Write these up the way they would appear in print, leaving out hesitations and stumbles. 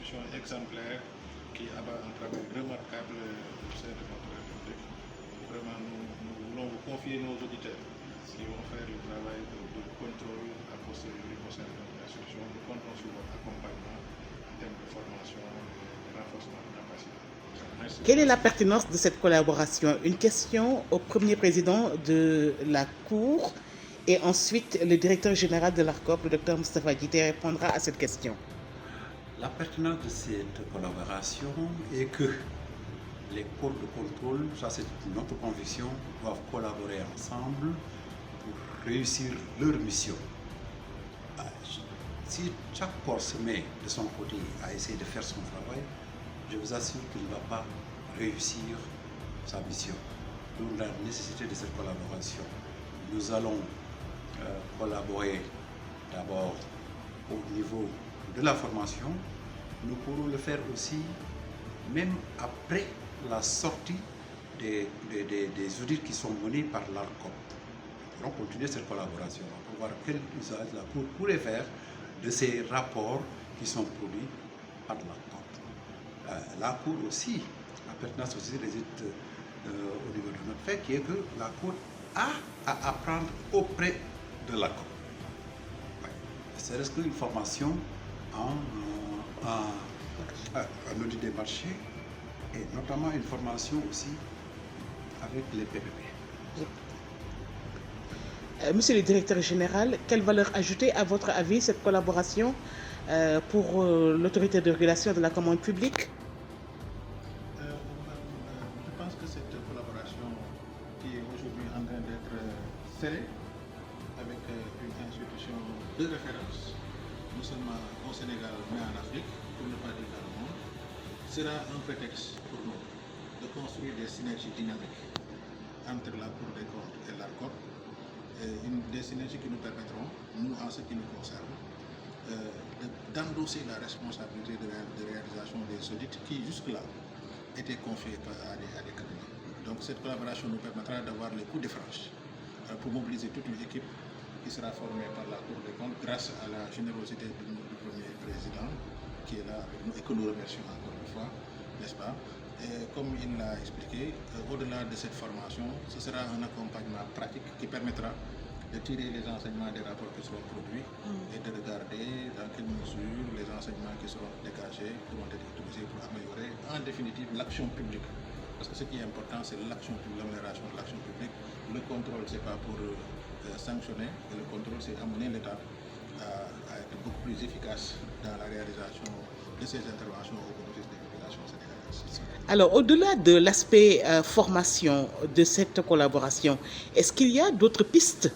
institution exemplaire qui abat un travail remarquable au sein de notre République. Vraiment, nous voulons vous confier nos auditeurs qui vont faire le travail de contrôle a posteriori au sein de notre institution. Nous comptons sur votre accompagnement en termes de formation et de renforcement de capacité. Merci. Quelle est la pertinence de cette collaboration? Une question au premier président de la Cour et ensuite le directeur général de l'ARCOP, le docteur Moustapha Djité, répondra à cette question. La pertinence de cette collaboration est que les corps de contrôle, ça c'est notre conviction, doivent collaborer ensemble pour réussir leur mission. Si chaque corps se met de son côté à essayer de faire son travail, je vous assure qu'il ne va pas réussir sa mission. Donc la nécessité de cette collaboration. Nous allons collaborer d'abord au niveau de la formation. Nous pourrons le faire aussi même après la sortie des audits qui sont menés par l'ARCOP. Nous pourrons continuer cette collaboration pour voir quel usage la Cour pourrait faire de ces rapports qui sont produits par l'ARCOP. La Cour aussi, la pertinence aussi réside au niveau de notre fait, qui est que la Cour a à apprendre auprès de l'ARCOP. C'est reste une formation en audit des marchés et notamment une formation aussi avec les PPP. Monsieur le directeur général, quelle valeur ajoutée à votre avis cette collaboration pour l'autorité de régulation de la commande publique? Je pense que cette collaboration qui est aujourd'hui en train d'être scellée avec une institution de référence, non seulement au Sénégal mais en Afrique, pour ne pas dire dans le monde, sera un prétexte pour nous de construire des synergies dynamiques entre la Cour des comptes et l'ARCOP, des synergies qui nous permettront, nous en ce qui nous concerne, d'endosser la responsabilité de réalisation des audits qui jusque-là étaient confiés à des cabinets. Donc cette collaboration nous permettra d'avoir les coups de franche pour mobiliser toute une équipe qui sera formée par la Cour des comptes grâce à la générosité du premier président qui est là avec nous et que nous remercions encore une fois, n'est-ce pas? Et comme il l'a expliqué, au-delà de cette formation, ce sera un accompagnement pratique qui permettra de tirer les enseignements des rapports qui seront produits et de regarder dans quelle mesure les enseignements qui seront dégagés pourront être utilisés pour améliorer en définitive l'action publique. Parce que ce qui est important, c'est l'action publique, l'amélioration de l'action publique. Le contrôle, ce n'est pas pour sanctionner, et le contrôle, c'est amener l'État à être beaucoup plus efficace dans la réalisation de ces interventions au bénéfice des populations sénégalaises. Alors, au-delà de l'aspect formation de cette collaboration, est-ce qu'il y a d'autres pistes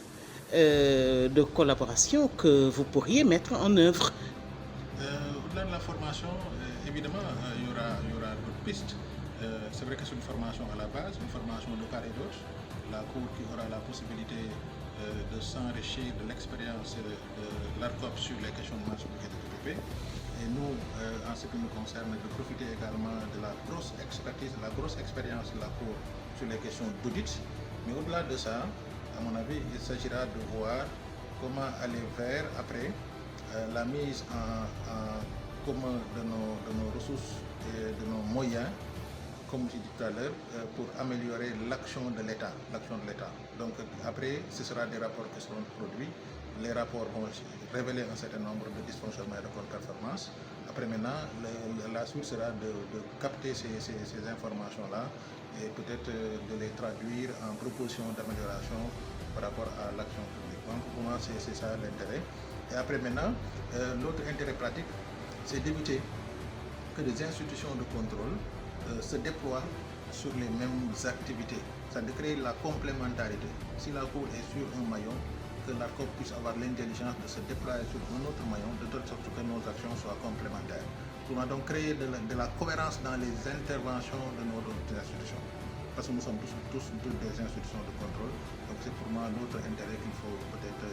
de collaboration que vous pourriez mettre en œuvre? Au-delà de la formation, évidemment, il y aura d'autres pistes. C'est vrai que c'est une formation à la base, une formation de part et d'autre. La Cour qui aura la possibilité de s'enrichir de l'expérience de l'ARCOP sur les questions de marché public et de PPP. Et nous, en ce qui nous concerne, de profiter également de la grosse expertise, de la grosse expérience de la Cour sur les questions d'audit. Mais au-delà de ça, à mon avis, il s'agira de voir comment aller vers, après, la mise en commun de nos ressources et de nos moyens, comme j'ai dit tout à l'heure, pour améliorer l'action de l'État. Donc après, ce sera des rapports qui seront produits. Les rapports vont révéler un certain nombre de dysfonctionnements et de contre-performances. Après maintenant, la suite sera de capter ces informations-là et peut-être de les traduire en propositions d'amélioration par rapport à l'action publique. Donc pour moi, c'est ça l'intérêt. Et après maintenant, l'autre intérêt pratique, c'est d'éviter que des institutions de contrôle se déploient sur les mêmes activités. Ça de créer la complémentarité. Si la Cour est sur un maillon, que l'ARCOP puisse avoir l'intelligence de se déployer sur un autre maillon, de telle sorte que nos actions soient complémentaires. Pour donc créer de la cohérence dans les interventions de nos institutions. Parce que nous sommes tous des institutions de contrôle. Donc c'est pour moi l'autre intérêt qu'il faut peut-être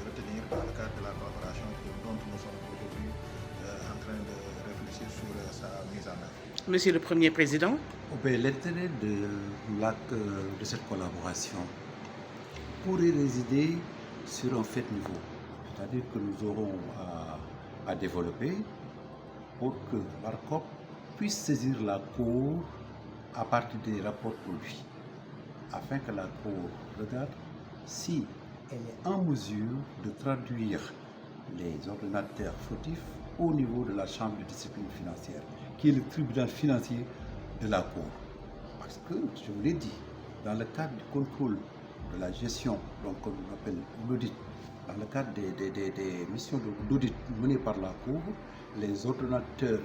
retenir dans le cadre de la collaboration dont nous sommes aujourd'hui en train de réfléchir sur sa mise en œuvre. Monsieur le Premier Président. L'intérêt de cette collaboration pourrait résider sur un fait nouveau. C'est-à-dire que nous aurons à développer pour que l'ARCOP puisse saisir la Cour à partir des rapports produits, afin que la Cour regarde si elle est en mesure de traduire les ordonnateurs fautifs au niveau de la Chambre de discipline financière, qui est le tribunal financier de la Cour. Parce que, je vous l'ai dit, dans le cadre du contrôle de la gestion, donc comme on appelle l'audit, dans le cadre des missions d'audit menées par la Cour, les ordonnateurs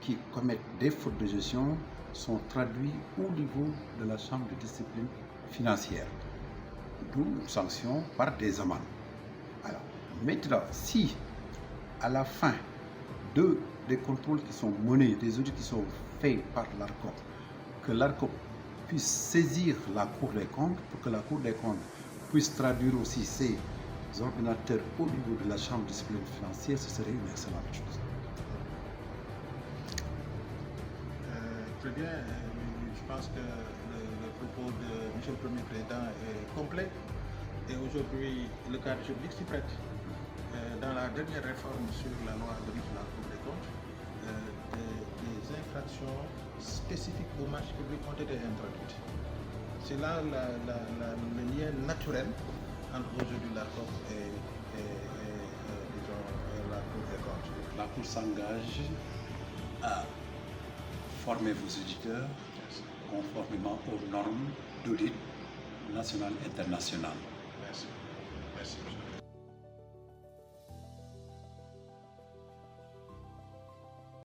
qui commettent des fautes de gestion sont traduits au niveau de la Chambre de discipline financière, d'où une sanction par des amendes. Alors, maintenant, si à la fin des contrôles qui sont menés, des audits qui sont faits par l'ARCOP, que l'ARCOP puisse saisir la Cour des comptes pour que la Cour des comptes puisse traduire aussi ces ordinateurs au niveau de la Chambre de discipline financière, ce serait une excellente chose. Très bien, je pense que le propos de M. le Premier Président est complet et aujourd'hui le cadre juridique s'y prête. Dans la dernière réforme sur la loi de la Cour des comptes, des infractions spécifiques au marché public ont été introduites. C'est là le lien naturel entre aujourd'hui l'ARCOP et la Cour des comptes. La Cour s'engage à former vos auditeurs conformément aux normes d'audit national et international. Merci. Merci.